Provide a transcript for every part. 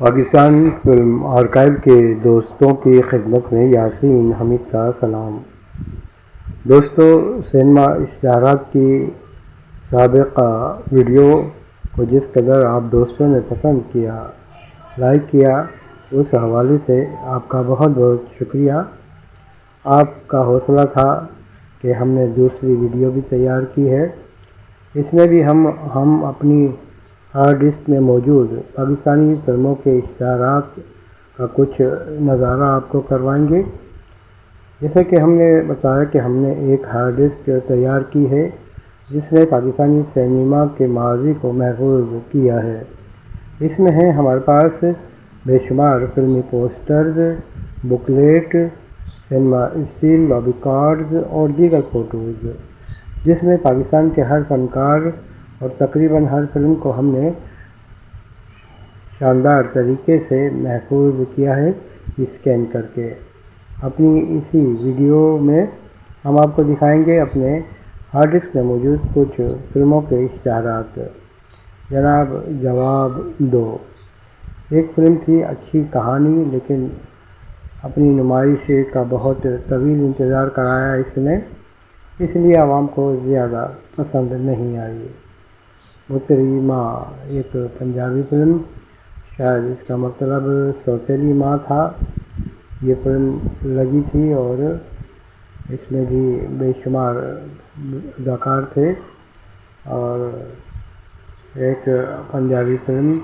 Pakistan film archive کے دوستوں کی خدمت میں یاسین حمید کا سلام۔ دوستو، سینما اشتہارات کی سابقہ ویڈیو کو جس قدر آپ دوستوں نے پسند کیا، لائک کیا، اس حوالے سے آپ کا بہت بہت شکریہ۔ آپ کا حوصلہ تھا کہ ہم نے دوسری ویڈیو بھی تیار کی ہے۔ اس میں بھی ہم اپنی ہارڈ ڈسک میں موجود پاکستانی فلموں کے اشتہارات کا کچھ نظارہ آپ کو کروائیں گے۔ جیسا کہ ہم نے بتایا کہ ہم نے ایک ہارڈ ڈسک تیار کی ہے جس نے پاکستانی سینما کے ماضی کو محفوظ کیا ہے۔ اس میں ہیں ہمارے پاس بے شمار فلمی posters, booklet, cinema still lobby cards اور دیگر فوٹوز، جس میں پاکستان کے ہر فنکار اور تقریباً ہر فلم کو ہم نے شاندار طریقے سے محفوظ کیا ہے اسکین کر کے۔ اپنی اسی ویڈیو میں ہم آپ کو دکھائیں گے اپنے ہارڈ ڈسک میں موجود کچھ فلموں کے اشتہارات۔ جناب، جواب دو ایک فلم تھی، اچھی کہانی، لیکن اپنی نمائش کا بہت طویل انتظار کرایا اس نے، اس لیے عوام کو زیادہ پسند نہیں آئی۔ اتری ماں ایک پنجابی فلم، شاید اس کا مطلب سوتیلی ماں تھا۔ یہ فلم لگی تھی اور اس میں بھی بے شمار اداکار تھے، اور ایک پنجابی فلم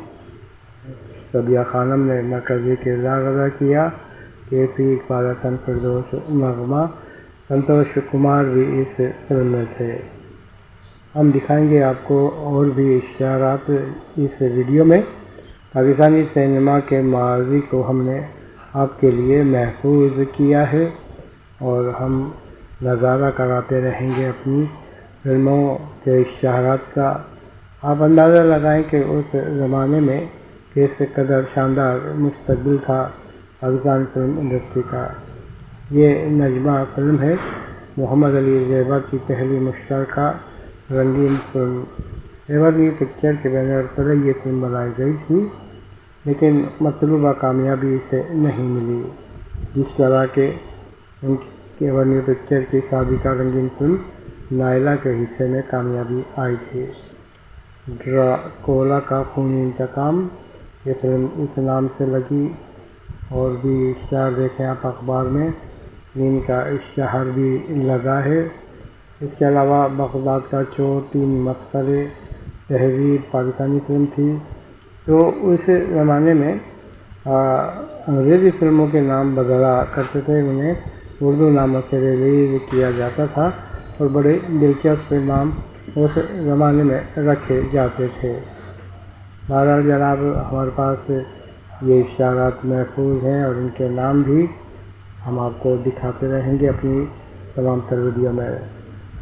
صبیہ خانم نے مرکزی کردار ادا کیا۔ کے پی اقبال حسن، فردوس، نغمہ، سنتوش کمار بھی اس فلم میں تھے۔ ہم دکھائیں گے آپ کو اور بھی اشتہارات اس ویڈیو میں۔ پاکستانی سینما کے ماضی کو ہم نے آپ کے لیے محفوظ کیا ہے اور ہم نظارہ کراتے رہیں گے اپنی فلموں کے اشتہارات کا۔ آپ اندازہ لگائیں کہ اس زمانے میں کس قدر شاندار مستقبل تھا پاکستان فلم انڈسٹری کا۔ یہ نجمہ فلم ہے، محمد علی زیبا کی پہلی مشترکہ رنگین فلم۔ ایور نیو پکچر کے بینر پر یہ فلم بنائی گئی تھی، لیکن مطلوبہ کامیابی اسے نہیں ملی، جس طرح کہ ان کی ایور نیو پکچر کی سابقہ رنگین فلم نائلہ کے حصے میں کامیابی آئی تھی۔ ڈراکولا کا خونی انتقام، یہ فلم اس نام سے لگی، اور بھی اشتہار دیکھیں آپ اخبار میں، ان کا اشتہار بھی لگا ہے۔ اس کے علاوہ بغداد کا چور، تین مسخرے، تہذیب پاکستانی فلم تھی۔ تو اس زمانے میں انگریزی فلموں کے نام بدلا کرتے تھے، انہیں اردو ناموں سے ریلیز کیا جاتا تھا اور بڑے دلچسپ نام اس زمانے میں رکھے جاتے تھے۔ بہرحال جناب، ہمارے پاس یہ اشتہارات محفوظ ہیں اور ان کے نام بھی ہم آپ کو دکھاتے رہیں گے اپنی تمام تر ویڈیو میں۔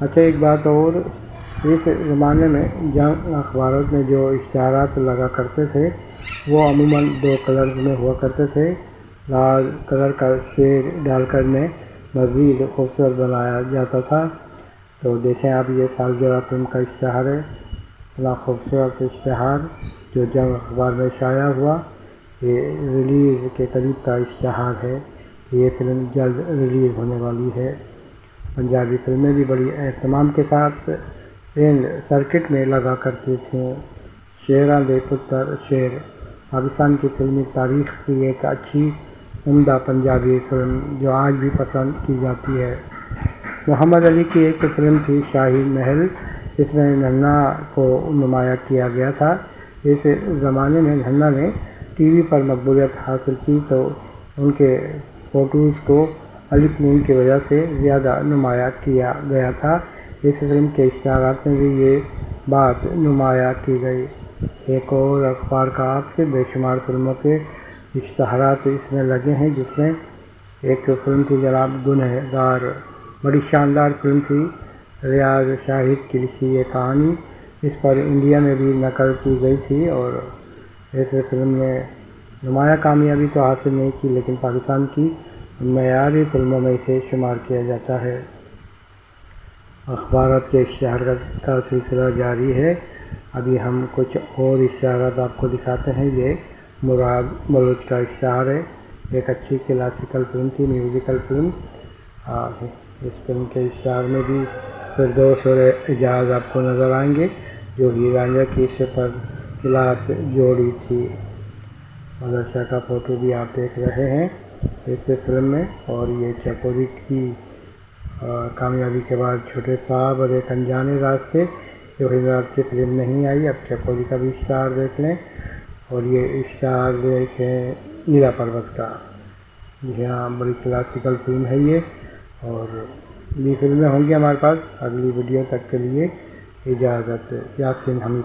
اچھا، ایک بات اور، اس زمانے میں جنگ اخبارات میں جو اشتہارات لگا کرتے تھے وہ عموماً دو کلرز میں ہوا کرتے تھے۔ لال کلر کا شیڈ ڈال کر انہیں مزید خوبصورت بنایا جاتا تھا۔ تو دیکھیں آپ، یہ سالگرہ فلم کا اشتہار ہے، اتنا خوبصورت اشتہار جو جنگ اخبار میں شائع ہوا۔ یہ ریلیز کے قریب کا اشتہار ہے کہ یہ فلم جلد ریلیز ہونے والی ہے۔ پنجابی فلمیں بھی بڑی اہتمام کے ساتھ سینڈ سرکٹ میں لگا کرتی تھیں۔ شیراں دے پتر شیر، پاکستان کی فلمی تاریخ کی ایک اچھی عمدہ پنجابی فلم جو آج بھی پسند کی جاتی ہے۔ محمد علی کی ایک فلم تھی شاہی محل، جس میں ننھا کو نمایاں کیا گیا تھا۔ اس زمانے میں ننھا نے ٹی وی پر مقبولیت حاصل کی تو ان کے فوٹوز کو الف نون کی وجہ سے زیادہ نمایاں کیا گیا تھا۔ اس فلم کے اشتہارات میں بھی یہ بات نمایاں کی گئی۔ ایک اور اخبار کا عکس، بے شمار فلموں کے اشتہارات اس میں لگے ہیں، جس میں ایک فلم تھی جناب گنہگار، بڑی شاندار فلم تھی، ریاض شاہد کی لکھی یہ کہانی، اس پر انڈیا میں بھی نقل کی گئی تھی، اور اس فلم نے نمایاں کامیابی تو حاصل نہیں کی، لیکن پاکستان کی معیاری فلموں میں اسے شمار کیا جاتا ہے۔ اخبارات کے اشتہارات کا سلسلہ جاری ہے۔ ابھی ہم کچھ اور اشتہارات آپ کو دکھاتے ہیں۔ یہ مراد بلوچ کا اشتہار ہے۔ ایک اچھی کلاسیکل فلم تھی، میوزیکل فلم۔ اس فلم کے اشتہار میں بھی فردوس اور اعجاز آپ کو نظر آئیں گے، جو ہیر رانجھا کی سپر کلاس جوڑی تھی۔ مدرسہ کا فوٹو بھی آپ دیکھ رہے ہیں اس فلم میں، اور یہ چکوری کی کامیابی کے بعد چھوٹے صاحب اور ایک انجانے راستے، یہ وہی راستے فلم نہیں آئی، اب چکوری کا بھی اشتہار دیکھ لیں، اور یہ اشتہار دیکھیں نیلا پروت کا۔ جی ہاں، بڑی کلاسیکل فلم ہے یہ، اور بھی فلمیں ہوں گی ہمارے پاس۔ اگلی ویڈیو تک کے لیے اجازت۔ یاسین حمید۔